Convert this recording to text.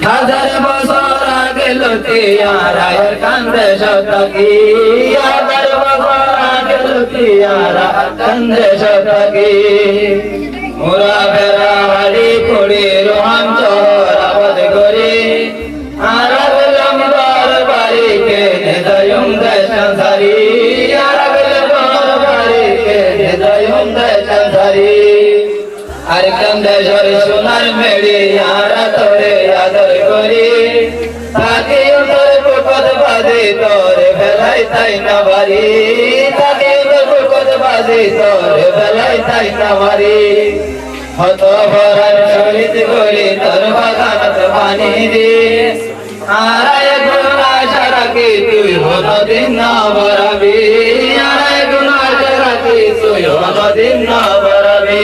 হাজার বছর আগে লুকিয়ারায়ের কান্দে শতকি, হাজার বছর আগে লুকিয়ারা কান্দে শতকি। মোরা বেড়া হাড়ি পুড়ি রোহান চহর আবাদ করি, আরব লম্বর বাড়িকে নিদয়ুম দেশান সারি, আরব লম্বর বাড়িকে নিদয়ুম দেশান সারি। আর কান্দেশ্বর সোনার মেড়ি আরা তোরে আদর করি, তাকে তোর বুকত বাঁধি তোরে বেলাই তাই না বাড়ি, তাকে তোর বুকত বাঁধি তোরে বেলাই তাই না বাড়ি। হত ভরার শহীদ করি তোর বাগানত পানি দি, আড়াই গুণ আশা রাখি তুই হতদিন না বরাবি, আড়াই গুণ আশা রাখি তুই হতদিন না বরাবি।